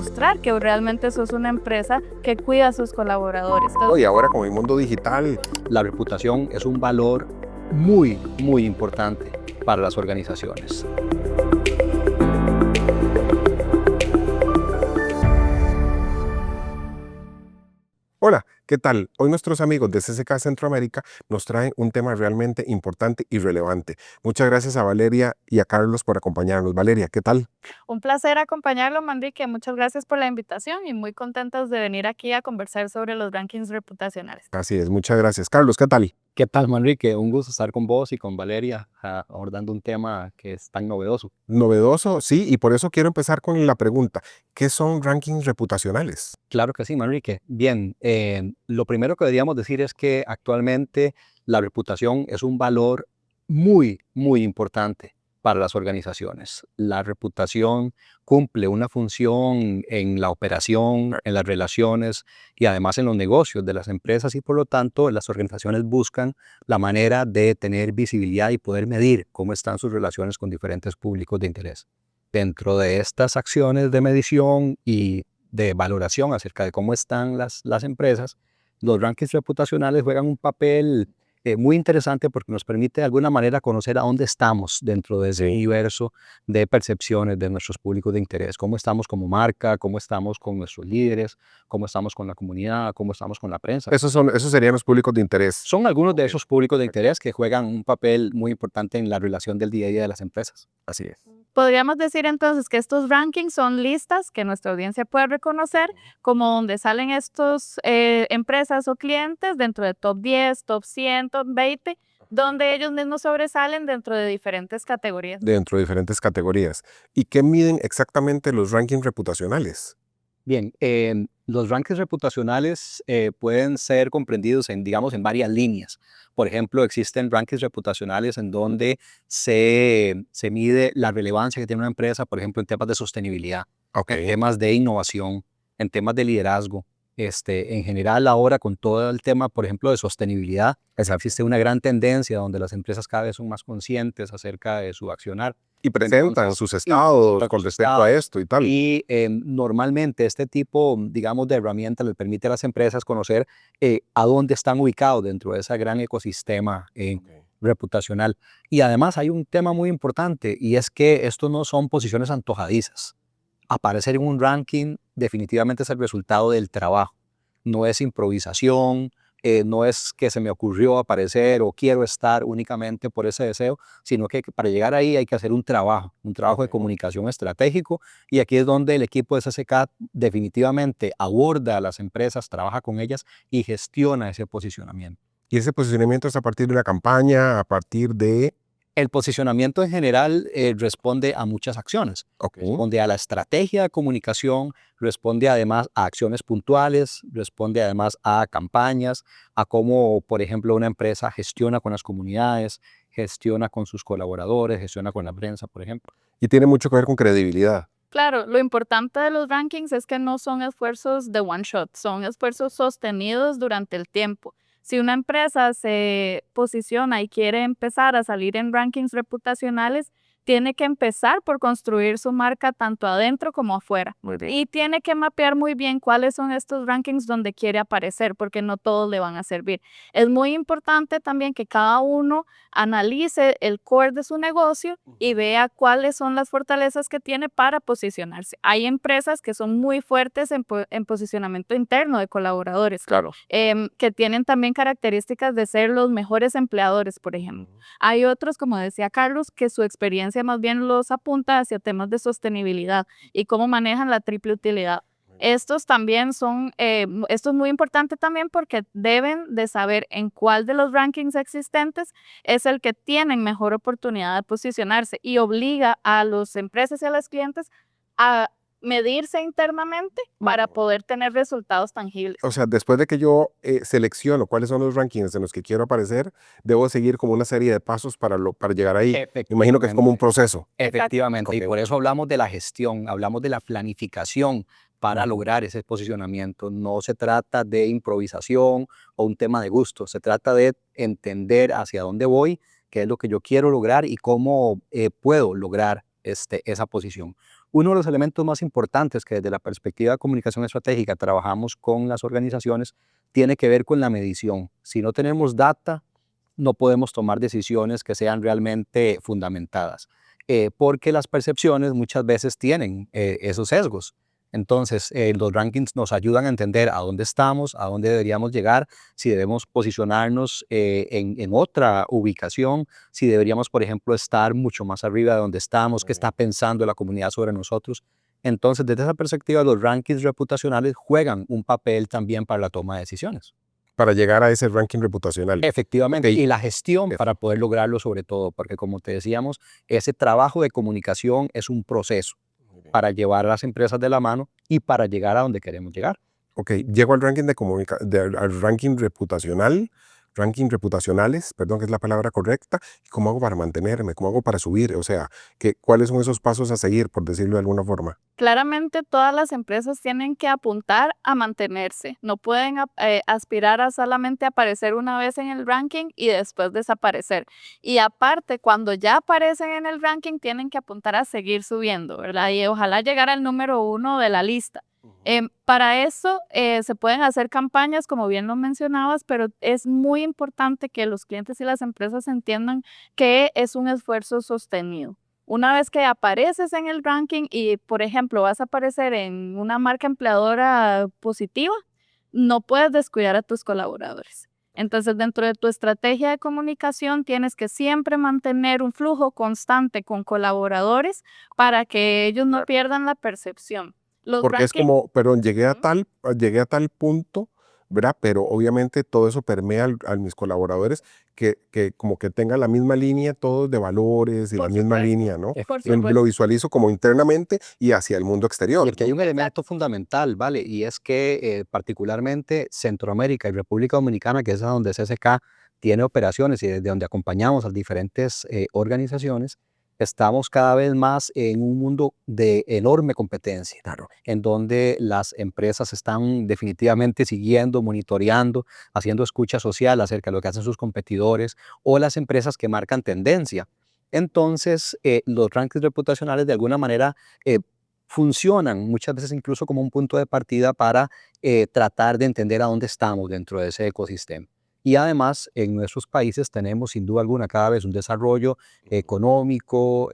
demostrar que realmente sos una empresa que cuida a sus colaboradores. Y ahora con el mundo digital, la reputación es un valor muy importante para las organizaciones. hola, ¿qué tal? Hoy nuestros amigos de CCK Centroamérica nos traen un tema realmente importante y relevante. Muchas gracias a Valeria y a Carlos por acompañarnos. Valeria, ¿qué tal? Un placer acompañarlo, Manrique. Muchas gracias por la invitación y muy contentos de venir aquí a conversar sobre los rankings reputacionales. Así es, muchas gracias. Carlos, ¿qué tal? ¿Qué tal, Manrique? Un gusto estar con vos y con Valeria abordando un tema que es tan novedoso. Novedoso, sí, y por eso quiero empezar con la pregunta. ¿Qué son rankings reputacionales? Claro que sí, Manrique. Bien, lo primero que deberíamos decir es que actualmente la reputación es un valor muy importante para las organizaciones. La reputación cumple una función en la operación, en las relaciones y además en los negocios de las empresas y por lo tanto las organizaciones buscan la manera de tener visibilidad y poder medir cómo están sus relaciones con diferentes públicos de interés. Dentro de estas acciones de medición y de valoración acerca de cómo están las empresas, los rankings reputacionales juegan un papel muy interesante porque nos permite de alguna manera conocer a dónde estamos dentro de ese universo de percepciones de nuestros públicos de interés, cómo estamos como marca, cómo estamos con nuestros líderes, cómo estamos con la comunidad, cómo estamos con la prensa. Esos serían los públicos de interés. Son algunos de esos públicos de interés que juegan un papel muy importante en la relación del día a día de las empresas. Así es. Podríamos decir entonces que estos rankings son listas que nuestra audiencia puede reconocer como donde salen estos empresas o clientes dentro de top 10, top 100, top 20, donde ellos mismos sobresalen dentro de diferentes categorías. Dentro de diferentes categorías. ¿Y qué miden exactamente los rankings reputacionales? Bien, los rankings reputacionales pueden ser comprendidos en, digamos, en varias líneas. Por ejemplo, existen rankings reputacionales en donde se mide la relevancia que tiene una empresa, por ejemplo, en temas de sostenibilidad, en temas de innovación, en temas de liderazgo. En general, ahora con todo el tema, por ejemplo, de sostenibilidad, existe una gran tendencia donde las empresas cada vez son más conscientes acerca de su accionar. Y presentan sus estados con respecto a esto y tal. Y normalmente este tipo, digamos, de herramienta le permite a las empresas conocer a dónde están ubicados dentro de ese gran ecosistema reputacional. Y además hay un tema muy importante y es que esto no son posiciones antojadizas. Aparecer en un ranking definitivamente es el resultado del trabajo. No es improvisación, no es que se me ocurrió aparecer o quiero estar únicamente por ese deseo, sino que para llegar ahí hay que hacer un trabajo de comunicación estratégico y aquí es donde el equipo de CCK definitivamente aborda a las empresas, trabaja con ellas y gestiona ese posicionamiento. Y ese posicionamiento es a partir de una campaña, a partir de... El posicionamiento en general responde a muchas acciones. Responde a la estrategia de comunicación, responde además a acciones puntuales, responde además a campañas, a cómo, por ejemplo, una empresa gestiona con las comunidades, gestiona con sus colaboradores, gestiona con la prensa, por ejemplo. Y tiene mucho que ver con credibilidad. Claro, lo importante de los rankings es que no son esfuerzos de one shot, son esfuerzos sostenidos durante el tiempo. Si una empresa se posiciona y quiere empezar a salir en rankings reputacionales, tiene que empezar por construir su marca tanto adentro como afuera. Y tiene que mapear muy bien cuáles son estos rankings donde quiere aparecer, porque no todos le van a servir. Es muy importante también que cada uno analice el core de su negocio y vea cuáles son las fortalezas que tiene para posicionarse. Hay empresas que son muy fuertes en posicionamiento interno de colaboradores, Claro. que tienen también características de ser los mejores empleadores, por ejemplo. Hay otros, como decía Carlos, que su experiencia más bien los apunta hacia temas de sostenibilidad y cómo manejan la triple utilidad. Estos también son, esto es muy importante también porque deben de saber en cuál de los rankings existentes es el que tienen mejor oportunidad de posicionarse y obliga a las empresas y a los clientes a medirse internamente para poder tener resultados tangibles. O sea, después de que yo selecciono cuáles son los rankings en los que quiero aparecer, debo seguir como una serie de pasos para llegar ahí. Me imagino que es como un proceso. Efectivamente, y por eso hablamos de la gestión, hablamos de la planificación para lograr ese posicionamiento. No se trata de improvisación o un tema de gusto, se trata de entender hacia dónde voy, qué es lo que yo quiero lograr y cómo puedo lograr esa posición. Uno de los elementos más importantes que desde la perspectiva de comunicación estratégica trabajamos con las organizaciones tiene que ver con la medición. Si no tenemos data, no podemos tomar decisiones que sean realmente fundamentadas, porque las percepciones muchas veces tienen esos sesgos. Entonces, los rankings nos ayudan a entender a dónde estamos, a dónde deberíamos llegar, si debemos posicionarnos en otra ubicación, si deberíamos, por ejemplo, estar mucho más arriba de donde estamos, qué está pensando la comunidad sobre nosotros. Entonces, desde esa perspectiva, los rankings reputacionales juegan un papel también para la toma de decisiones. Para llegar a ese ranking reputacional. Efectivamente, Ok. y la gestión para poder lograrlo sobre todo, porque como te decíamos, ese trabajo de comunicación es un proceso para llevar a las empresas de la mano y para llegar a donde queremos llegar. Ok, llego al ranking al ranking reputacionales, perdón, que es la palabra correcta. ¿Y cómo hago para mantenerme? ¿Cómo hago para subir? O sea, ¿cuáles son esos pasos a seguir, por decirlo de alguna forma? Claramente todas las empresas tienen que apuntar a mantenerse, no pueden aspirar a solamente aparecer una vez en el ranking y después desaparecer. Y aparte, cuando ya aparecen en el ranking, tienen que apuntar a seguir subiendo, ¿verdad? Y ojalá llegar al número 1 de la lista. Para eso se pueden hacer campañas, como bien lo mencionabas, pero es muy importante que los clientes y las empresas entiendan que es un esfuerzo sostenido. Una vez que apareces en el ranking y, por ejemplo, vas a aparecer en una marca empleadora positiva, no puedes descuidar a tus colaboradores. Entonces, dentro de tu estrategia de comunicación, tienes que siempre mantener un flujo constante con colaboradores para que ellos no pierdan la percepción. Los Porque es rankings, como, perdón, llegué a tal punto, ¿verdad? Pero obviamente todo eso permea a mis colaboradores que como que tengan la misma línea, todos de valores y la por misma supuesto, línea, ¿no? por Lo supuesto. visualizo como internamente y hacia el mundo Y exterior, aquí hay ¿no? un elemento fundamental, ¿vale? Y es que particularmente Centroamérica y República Dominicana, que es a donde CSK tiene operaciones y desde donde acompañamos a diferentes organizaciones, estamos cada vez más en un mundo de enorme competencia, Claro. en donde las empresas están definitivamente siguiendo, monitoreando, haciendo escucha social acerca de lo que hacen sus competidores o las empresas que marcan tendencia. Entonces, los rankings reputacionales de alguna manera funcionan muchas veces incluso como un punto de partida para tratar de entender a dónde estamos dentro de ese ecosistema. Y además, en nuestros países tenemos sin duda alguna cada vez un desarrollo económico,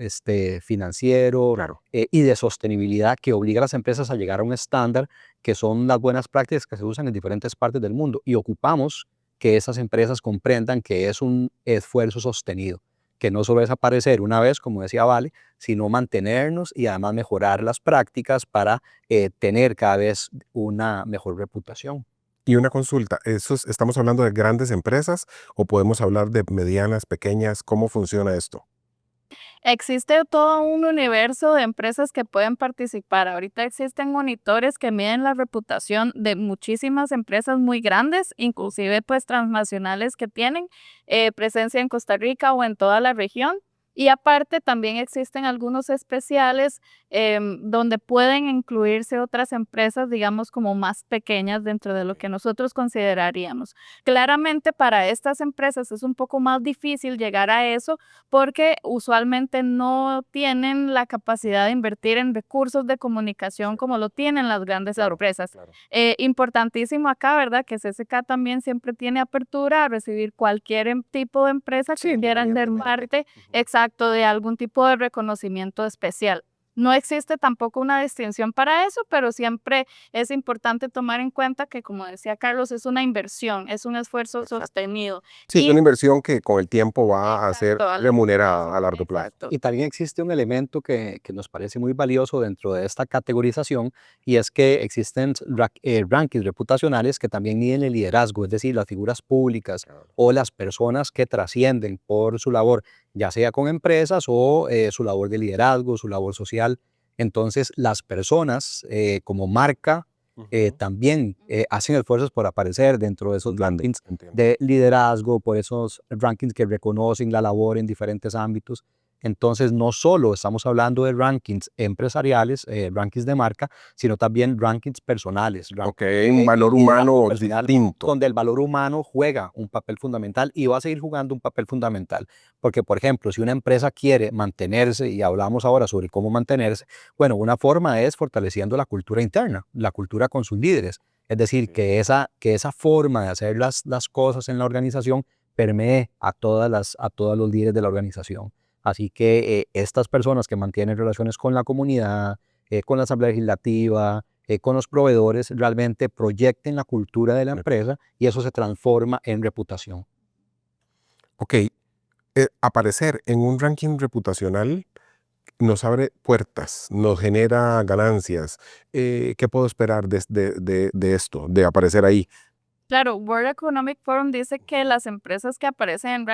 financiero Claro. y de sostenibilidad que obliga a las empresas a llegar a un estándar que son las buenas prácticas que se usan en diferentes partes del mundo. Y ocupamos que esas empresas comprendan que es un esfuerzo sostenido, que no solo es aparecer una vez, como decía Vale, sino mantenernos y además mejorar las prácticas para tener cada vez una mejor reputación. Y una consulta, ¿estamos hablando de grandes empresas o podemos hablar de medianas, pequeñas? ¿Cómo funciona esto? Existe todo un universo de empresas que pueden participar. Ahorita existen monitores que miden la reputación de muchísimas empresas muy grandes, inclusive pues transnacionales que tienen presencia en Costa Rica o en toda la región. Y aparte también existen algunos especiales donde pueden incluirse otras empresas, digamos, como más pequeñas dentro de lo que nosotros consideraríamos. Claramente para estas empresas es un poco más difícil llegar a eso porque usualmente no tienen la capacidad de invertir en recursos de comunicación como lo tienen las grandes empresas. Claro. Importantísimo acá, ¿verdad? Que CSK también siempre tiene apertura a recibir cualquier tipo de empresa que Sí, quiera ser independientemente. parte, exacto, de algún tipo de reconocimiento especial. No existe tampoco una distinción para eso, pero siempre es importante tomar en cuenta que, como decía Carlos, es una inversión, es un esfuerzo Exacto. sostenido. Sí, es Y una inversión que con el tiempo va a ser exacto, a largo remunerada plazo, a largo plazo. exacto. Y también existe un elemento que nos parece muy valioso dentro de esta categorización y es que existen rankings reputacionales que también miden el liderazgo, es decir, las figuras públicas Claro. o las personas que trascienden por su labor, ya sea con empresas o su labor de liderazgo, su labor social. Entonces, las personas como marca también hacen esfuerzos por aparecer dentro de esos rankings Entiendo. de liderazgo, por esos rankings que reconocen la labor en diferentes ámbitos. Entonces, no solo estamos hablando de rankings empresariales, rankings de marca, sino también rankings personales. Ok, un valor humano personal, distinto. donde el valor humano juega un papel fundamental y va a seguir jugando un papel fundamental. Porque, por ejemplo, si una empresa quiere mantenerse, y hablamos ahora sobre cómo mantenerse, bueno, una forma es fortaleciendo la cultura interna, la cultura con sus líderes. Es decir, que esa forma de hacer las cosas en la organización permee a todos los líderes de la organización. Así que estas personas que mantienen relaciones con la comunidad, con la Asamblea Legislativa, con los proveedores, realmente proyecten la cultura de la empresa y eso se transforma en reputación. Ok, aparecer en un ranking reputacional nos abre puertas, nos genera ganancias. ¿Qué puedo esperar de esto, de aparecer ahí? Claro, World Economic Forum dice que las empresas que aparecen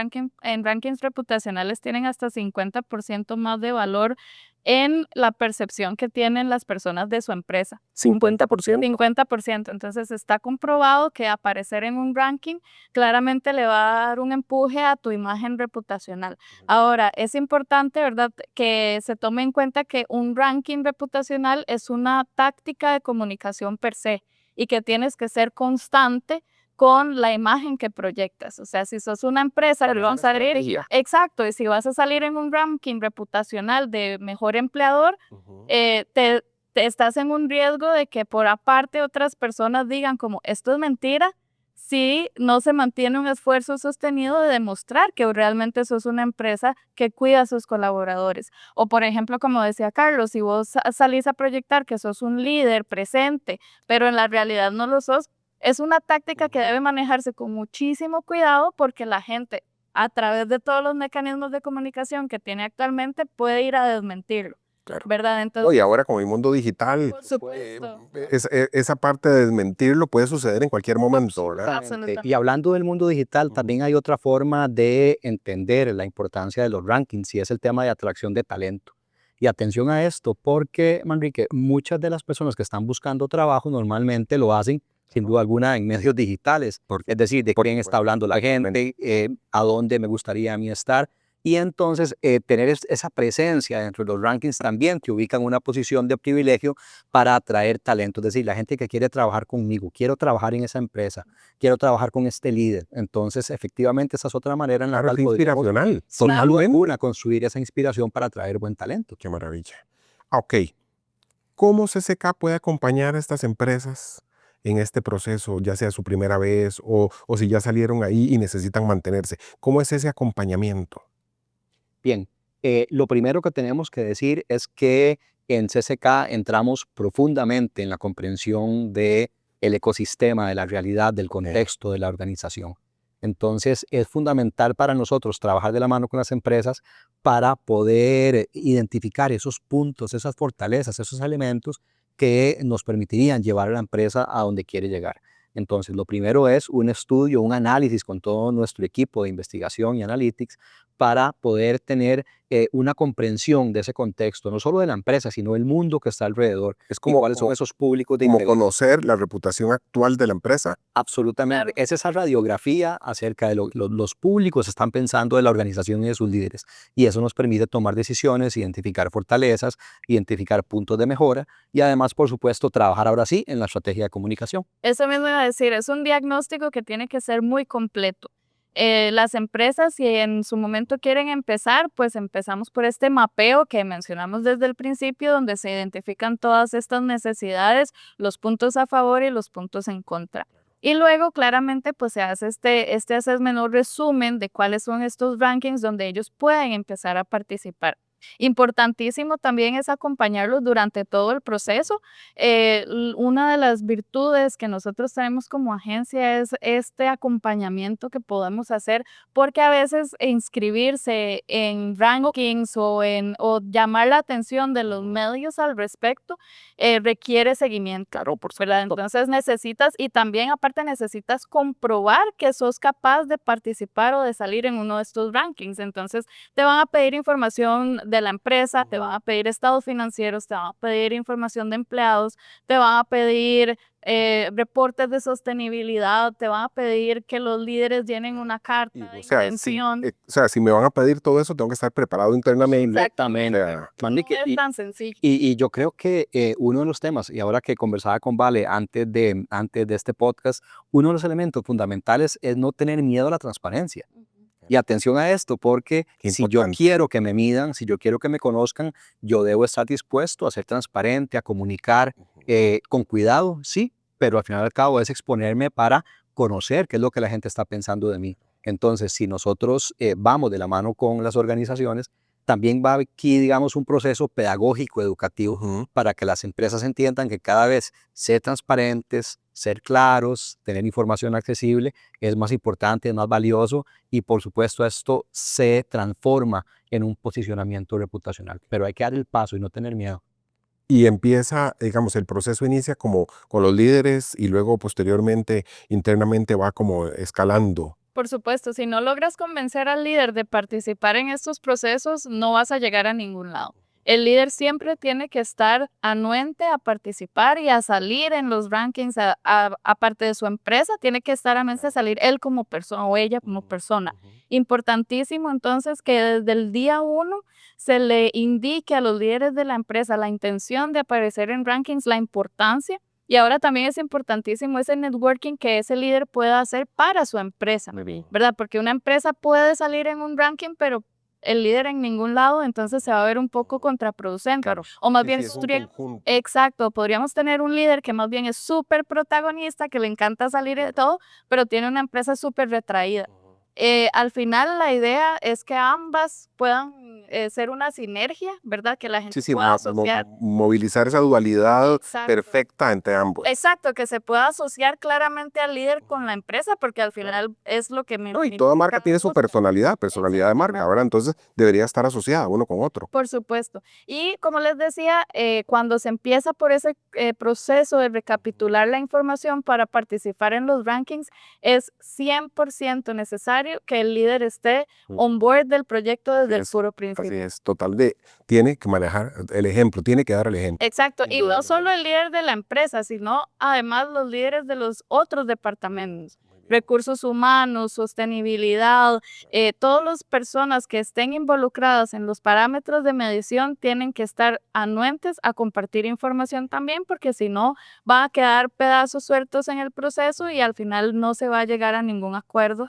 en rankings reputacionales tienen hasta 50% más de valor en la percepción que tienen las personas de su empresa. 50%. 50%. Entonces está comprobado que aparecer en un ranking claramente le va a dar un empuje a tu imagen reputacional. Ahora, es importante, ¿verdad?, que se tome en cuenta que un ranking reputacional es una táctica de comunicación per se y que tienes que ser constante con la imagen que proyectas. O sea, si sos una empresa que vamos a salir, exacto, y si vas a salir en un ranking reputacional de mejor empleador, te estás en un riesgo de que por aparte otras personas digan como esto es mentira, si no se mantiene un esfuerzo sostenido de demostrar que realmente sos una empresa que cuida a sus colaboradores. O por ejemplo, como decía Carlos, si vos salís a proyectar que sos un líder presente, pero en la realidad no lo sos, es una táctica que debe manejarse con muchísimo cuidado porque la gente, a través de todos los mecanismos de comunicación que tiene actualmente, puede ir a desmentirlo. Claro. ¿Verdad? No, Entonces, y ahora con el mundo digital, por supuesto. esa parte de desmentirlo puede suceder en cualquier momento, ¿verdad? Absolutamente. Y hablando del mundo digital, también hay otra forma de entender la importancia de los rankings y es el tema de atracción de talento. Y atención a esto, porque, Manrique, muchas de las personas que están buscando trabajo normalmente lo hacen, sin duda alguna, en medios digitales. Es decir, de quién está hablando la gente, a dónde me gustaría a mí estar. Y entonces tener esa presencia dentro de los rankings también te ubica en una posición de privilegio para atraer talento. Es decir, la gente que quiere trabajar conmigo, quiero trabajar en esa empresa, quiero trabajar con este líder. Entonces, efectivamente, esa es otra manera en la Claro, cual es podríamos, inspiracional. sin duda Totalmente. alguna, construir esa inspiración para atraer buen talento. Qué maravilla. Ok, ¿cómo CCK puede acompañar a estas empresas en este proceso, ya sea su primera vez o si ya salieron ahí y necesitan mantenerse? ¿Cómo es ese acompañamiento? Bien, lo primero que tenemos que decir es que en CCK entramos profundamente en la comprensión del ecosistema, de la realidad, del contexto de la organización. Entonces, es fundamental para nosotros trabajar de la mano con las empresas para poder identificar esos puntos, esas fortalezas, esos elementos que nos permitirían llevar a la empresa a donde quiere llegar. Entonces, lo primero es un estudio, un análisis con todo nuestro equipo de investigación y analytics para poder tener una comprensión de ese contexto, no solo de la empresa, sino del mundo que está alrededor. Es Y como, cuáles son esos públicos de como interés. conocer la reputación actual de la empresa. Absolutamente. Claro. Es esa radiografía acerca de los públicos están pensando de la organización y de sus líderes. Y eso nos permite tomar decisiones, identificar fortalezas, identificar puntos de mejora y además, por supuesto, trabajar ahora sí en la estrategia de comunicación. Eso mismo iba a decir, es un diagnóstico que tiene que ser muy completo. Las empresas, si en su momento quieren empezar, pues empezamos por este mapeo que mencionamos desde el principio, donde se identifican todas estas necesidades, los puntos a favor y los puntos en contra. Y luego, claramente, pues se hace este assessment o resumen de cuáles son estos rankings donde ellos pueden empezar a participar. Importantísimo también es acompañarlos durante todo el proceso. Una de las virtudes que nosotros tenemos como agencia es este acompañamiento que podemos hacer, porque a veces inscribirse en rankings o llamar la atención de los medios al respecto requiere seguimiento. Claro, por ¿Verdad? Entonces necesitas, y también aparte necesitas comprobar que sos capaz de participar o de salir en uno de estos rankings. Entonces te van a pedir información de la empresa, te van a pedir estados financieros, te van a pedir información de empleados, te van a pedir reportes de sostenibilidad, te van a pedir que los líderes llenen una carta de intención. O sea, si me van a pedir todo eso, tengo que estar preparado internamente. Exactamente. O sea, No es tan sencillo. Y yo creo que uno de los temas, y ahora que conversaba con Vale antes de este podcast, uno de los elementos fundamentales es no tener miedo a la transparencia. Y atención a esto, porque si yo quiero que me midan, si yo quiero que me conozcan, yo debo estar dispuesto a ser transparente, a comunicar con cuidado, sí, pero al final y al cabo es exponerme para conocer qué es lo que la gente está pensando de mí. Entonces, si nosotros vamos de la mano con las organizaciones, también va aquí, digamos, un proceso pedagógico, educativo, para que las empresas entiendan que cada vez ser transparentes, ser claros, tener información accesible es más importante, es más valioso y por supuesto esto se transforma en un posicionamiento reputacional. Pero hay que dar el paso y no tener miedo. Y empieza, digamos, el proceso inicia como con los líderes y luego posteriormente internamente va como escalando. Por supuesto, si no logras convencer al líder de participar en estos procesos, no vas a llegar a ningún lado. El líder siempre tiene que estar anuente a participar y a salir en los rankings, aparte de su empresa, tiene que estar anuente a salir él como persona o ella como persona. Importantísimo entonces que desde el día 1 se le indique a los líderes de la empresa la intención de aparecer en rankings, la importancia. Y ahora también es importantísimo ese networking que ese líder pueda hacer para su empresa, ¿verdad? Porque una empresa puede salir en un ranking, pero el líder en ningún lado, entonces se va a ver un poco contraproducente. Claro. O más Sí, bien, sí, es un conjunto. exacto, podríamos tener un líder que más bien es súper protagonista, que le encanta salir de todo, pero tiene una empresa súper retraída. Al final la idea es que ambas puedan ser una sinergia, ¿verdad? Que la gente pueda asociar. Movilizar esa dualidad Exacto. perfecta entre ambos. Exacto, que se pueda asociar claramente al líder con la empresa, porque al final es lo que me... No, y toda marca tiene su personalidad de marca, ¿verdad? Entonces debería estar asociada uno con otro. Por supuesto. Y como les decía, cuando se empieza por ese proceso de recapitular la información para participar en los rankings, es 100% necesario que el líder esté on board del proyecto desde el puro principio. Así es, tiene que manejar el ejemplo, tiene que dar el ejemplo. Exacto, y no solo el líder de la empresa, sino además los líderes de los otros departamentos. Recursos humanos, sostenibilidad, todas las personas que estén involucradas en los parámetros de medición tienen que estar anuentes a compartir información también, porque si no, van a quedar pedazos sueltos en el proceso y al final no se va a llegar a ningún acuerdo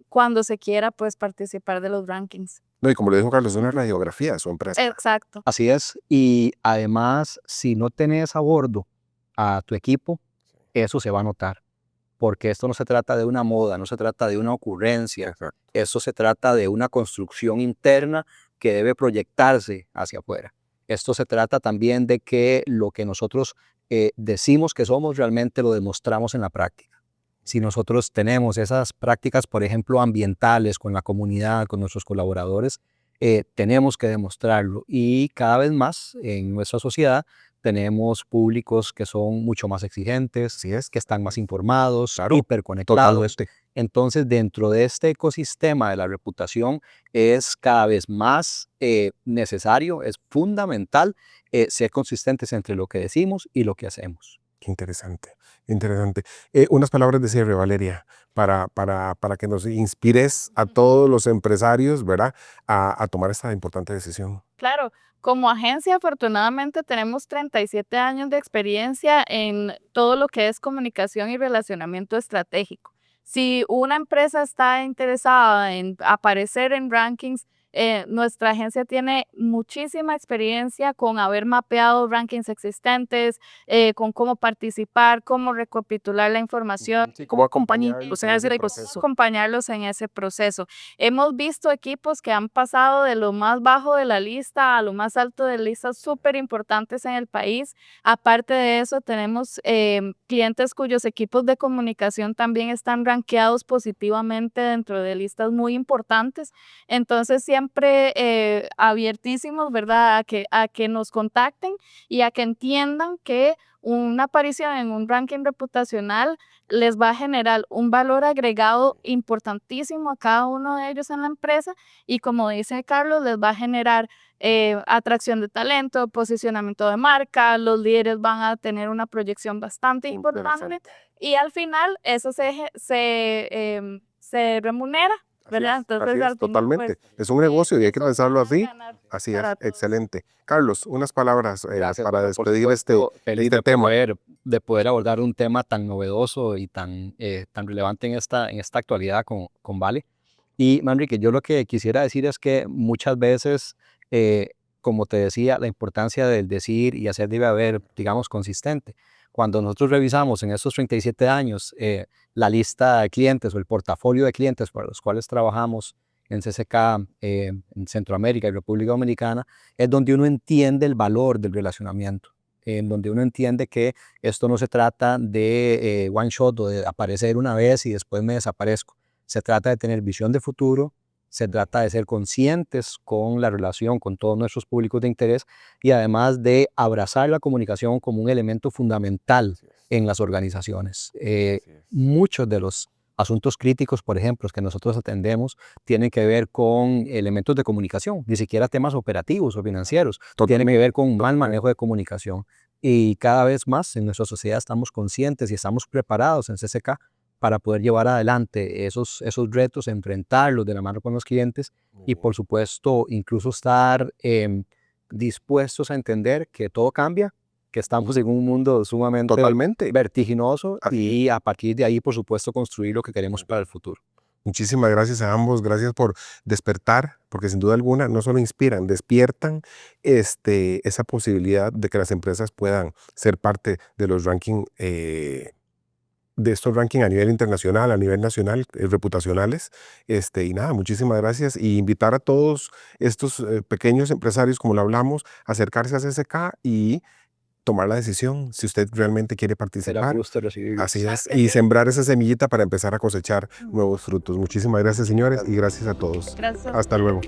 cuando se quiera pues participar de los rankings. No, y como le dijo Carlos, es una radiografía de su empresa. Exacto. Así es, y además, si no tenés a bordo a tu equipo, eso se va a notar. Porque esto no se trata de una moda, no se trata de una ocurrencia, Exacto. eso se trata de una construcción interna que debe proyectarse hacia afuera. Esto se trata también de que lo que nosotros decimos que somos realmente lo demostramos en la práctica. Si nosotros tenemos esas prácticas, por ejemplo, ambientales con la comunidad, con nuestros colaboradores, tenemos que demostrarlo y cada vez más en nuestra sociedad tenemos públicos que son mucho más exigentes, que están más informados, hiperconectados. Entonces, dentro de este ecosistema de la reputación es cada vez más necesario, es fundamental ser consistentes entre lo que decimos y lo que hacemos. Qué interesante, interesante. Unas palabras de cierre, Valeria, para que nos inspires a todos los empresarios, ¿verdad?, a tomar esta importante decisión. Claro, como agencia afortunadamente tenemos 37 años de experiencia en todo lo que es comunicación y relacionamiento estratégico. Si una empresa está interesada en aparecer en rankings, nuestra agencia tiene muchísima experiencia con haber mapeado rankings existentes, con cómo participar, cómo recapitular la información, Sí, cómo acompañarlos en ese acompañarlos en ese proceso. Hemos visto equipos que han pasado de lo más bajo de la lista a lo más alto de listas súper importantes en el país. Aparte de eso, tenemos clientes cuyos equipos de comunicación también están rankeados positivamente dentro de listas muy importantes. Entonces, siempre siempre abiertísimos, ¿verdad? A que nos contacten y a que entiendan que una aparición en un ranking reputacional les va a generar un valor agregado importantísimo a cada uno de ellos en la empresa y como dice Carlos, les va a generar atracción de talento, posicionamiento de marca, los líderes van a tener una proyección bastante importante y al final eso se remunera, ¿verdad? Entonces, así al es, final, totalmente. pues, Es un negocio y hay que eso pensarlo va a así. ganar Así es, para todos. excelente. Carlos, unas palabras Gracias, para bueno, por despedir supuesto, feliz este de tema. de poder abordar un tema tan novedoso y tan relevante en esta actualidad con Vale. Y Manrique, yo lo que quisiera decir es que muchas veces, como te decía, la importancia del decir y hacer debe haber, digamos, consistente. Cuando nosotros revisamos en estos 37 años la lista de clientes o el portafolio de clientes para los cuales trabajamos en CCK, en Centroamérica y República Dominicana, es donde uno entiende el valor del relacionamiento, en donde uno entiende que esto no se trata de one shot o de aparecer una vez y después me desaparezco. Se trata de tener visión de futuro, se trata de ser conscientes con la relación con todos nuestros públicos de interés y además de abrazar la comunicación como un elemento fundamental en las organizaciones. Muchos de los asuntos críticos, por ejemplo, que nosotros atendemos, tienen que ver con elementos de comunicación, ni siquiera temas operativos o financieros, tienen que ver con un mal manejo de comunicación. Y cada vez más en nuestra sociedad estamos conscientes y estamos preparados en CCK para poder llevar adelante esos retos, enfrentarlos de la mano con los clientes y, por supuesto, incluso estar dispuestos a entender que todo cambia, que estamos en un mundo sumamente vertiginoso y a partir de ahí, por supuesto, construir lo que queremos para el futuro. Muchísimas gracias a ambos, gracias por despertar, porque sin duda alguna no solo inspiran, despiertan esa posibilidad de que las empresas puedan ser parte de los rankings, de estos rankings a nivel internacional, a nivel nacional, reputacionales. Y nada, muchísimas gracias y invitar a todos estos pequeños empresarios, como lo hablamos, a acercarse a CCK y tomar la decisión si usted realmente quiere participar. Será gusto recibirlos. Así es, y sembrar esa semillita para empezar a cosechar nuevos frutos. Muchísimas gracias, señores, y gracias a todos. Gracias. Hasta luego.